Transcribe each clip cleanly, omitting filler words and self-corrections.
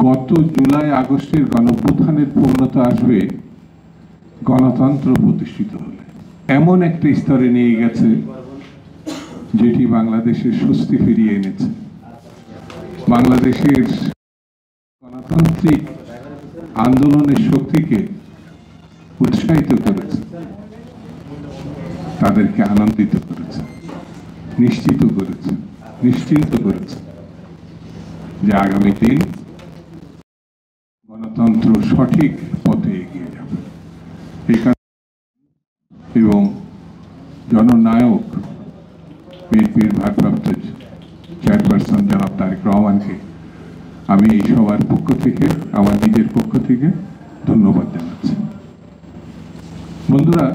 গত জুলাই আগস্টের গণঅভ্যুত্থানের পূর্ণতা আসবে গণতন্ত্র প্রতিষ্ঠিত হলে। এমন একটা স্তরে নিয়ে গেছে যেটি বাংলাদেশের স্বস্তি ফিরিয়ে এনেছে, বাংলাদেশের গণতান্ত্রিক আন্দোলনের শক্তিকে উৎসাহিত করেছে, তাদেরকে আনন্দিত করেছে, নিশ্চিন্ত করেছে যে আগামী দিন গণতন্ত্র সঠিক পথে এগিয়ে যাবে। এবং জননায়ক বিএনপির ভারপ্রাপ্ত চেয়ারপারসন জনাব তারেক রহমানকে আমি এই সবার পক্ষ থেকে, আমার নিজের পক্ষ থেকে ধন্যবাদ জানাচ্ছি। বন্ধুরা,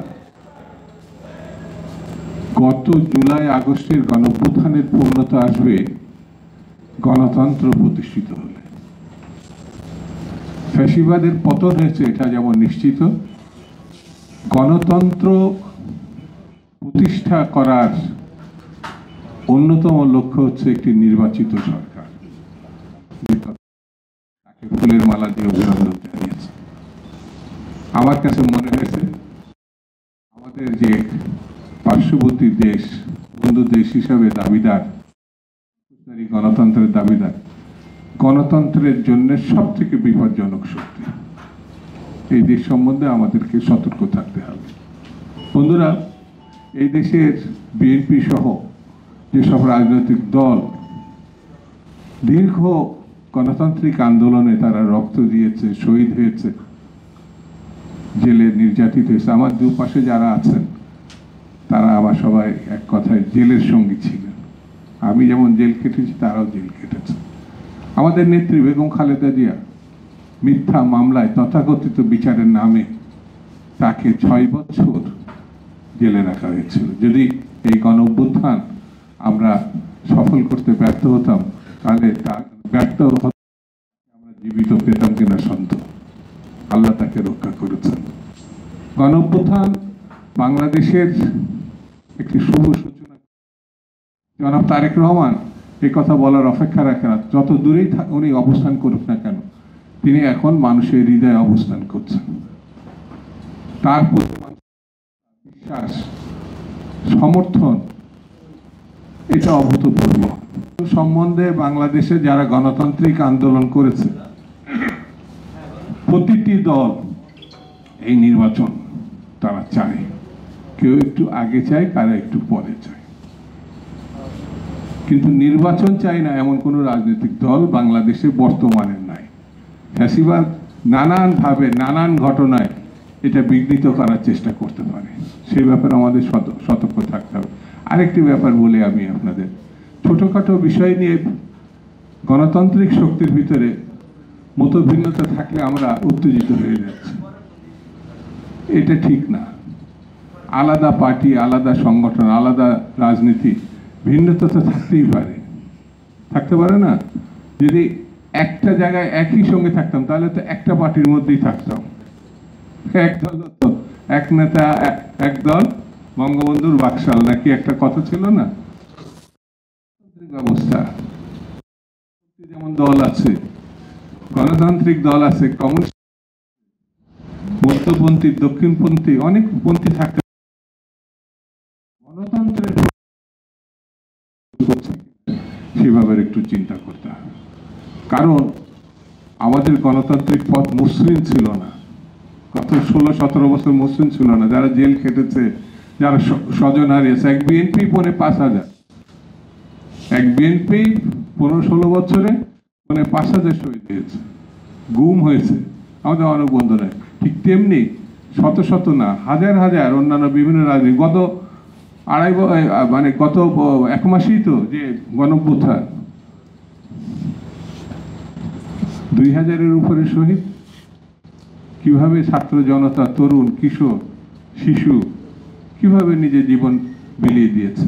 গত জুলাই আগস্টের গণঅভ্যুত্থানের পূর্ণতা আসবে গণতন্ত্র প্রতিষ্ঠিত হলে। ফ্যাসিবাদের পতন হয়েছে এটা যেমন নিশ্চিত, গণতন্ত্র প্রতিষ্ঠা করার অন্যতম লক্ষ্য হচ্ছে একটি নির্বাচিত সরকার। তাকে ফুলের মালা দিয়ে অভিনন্দন জানিয়েছে। আমার কাছে মনে হয়েছে আমাদের যে পার্শ্ববর্তী দেশ, বন্ধু দেশ হিসাবে দাবিদার, গণতন্ত্রের দাবিদার, গণতন্ত্রের জন্য সব থেকে বিপজ্জনক শক্তি। এই দেশ সম্বন্ধে আমাদেরকে সতর্ক থাকতে হবে। বন্ধুরা, এই দেশের বিএনপি সহ যেসব রাজনৈতিক দল দীর্ঘ গণতান্ত্রিক আন্দোলনে তারা রক্ত দিয়েছে, শহীদ হয়েছে, জেলে নির্যাতিত হয়েছে, আমার দুপাশে যারা আছেন তারা আমার সবাই এক কথায় জেলের সঙ্গী ছিলেন। আমি যেমন জেল কেটেছি তারাও জেল কেটেছে। আমাদের নেত্রী বেগম খালেদা জিয়া মিথ্যা মামলায় তথাকথিত বিচারের নামে তাকে 6 বছর জেলে রাখা হয়েছিল। যদি এই গণঅভ্যুত্থান আমরা সফল করতে ব্যর্থ হতাম তাহলে আমরা জীবিত পেতাম কিনা সন্দেহ। আল্লাহ তাকে রক্ষা করেছেন। গণঅভ্যুত্থান বাংলাদেশের একটি শুভ সূচনা। জনাব তারেক রহমান এই কথা বলার অপেক্ষা রাখে না। যত দূরেই উনি অবস্থান করুক না কেন, তিনি এখন মানুষের হৃদয়ে অবস্থান করছেন। তার প্রতি বিশ্বাস, সমর্থন, এটা অভূতপূর্ব। সম্বন্ধে বাংলাদেশে যারা গণতান্ত্রিক আন্দোলন করেছে, প্রতিটি দল এই নির্বাচন তারা চায়। কেউ একটু আগে চায়, কারা একটু পরে চায়, কিন্তু নির্বাচন চাই না এমন কোনো রাজনৈতিক দল বাংলাদেশে বর্তমানে নাই। ফ্যাসিবাদ নানানভাবে নানান ঘটনায় এটা বিঘ্নিত করার চেষ্টা করতে পারে, সেই ব্যাপারে আমাদের সতর্ক থাকতে হবে। আরেকটি ব্যাপার বলে আমি আপনাদের, ছোটখাটো বিষয় নিয়ে গণতান্ত্রিক শক্তির ভিতরে মতভিন্নতা থাকলে আমরা উত্তেজিত হয়ে যাচ্ছি, এটা ঠিক না। আলাদা পার্টি, আলাদা সংগঠন, আলাদা রাজনীতি, ভিন্নতা তো থাকতে পারে না। যদি একটা জায়গায় একই সঙ্গে থাকতাম তাহলে তো একটা পার্টির মধ্যেই থাকতাম। একদল তো এক নেতা এক দল, বঙ্গবন্ধুর বাকশাল নাকি একটা কথা ছিল না? ব্যবস্থা যেমন দল আছে, গণতান্ত্রিক দল আছে, কমিউনিস্ট, মধ্যপন্থী, দক্ষিণপন্থী, অনেক পন্থী থাকতে, গণতন্ত্রের সেভাবে একটু চিন্তা করতে হবে। কারণ আমাদের গণতান্ত্রিক পথ মসৃণ ছিল না। গত 16-17 বছর মসৃণ ছিল না। যারা জেল খেটেছে, যারা স্বজন হারিয়েছে, এক বিএনপি 5,000, এক বিএনপি 15-16 বছরে 5,000 শহীদ হয়েছে, গুম হয়েছে আমাদের মানববন্ধনে। ঠিক তেমনি শত শত না, হাজার হাজার অন্যান্য বিভিন্ন রাজনীতি গত গত 1 মাসেই তো যে গণঅভ্যুত্থান, 2000-এর উপরে শহীদ। কিভাবে ছাত্র জনতা, তরুণ, কিশোর, শিশু কিভাবে নিজের জীবন বিলিয়ে দিয়েছে।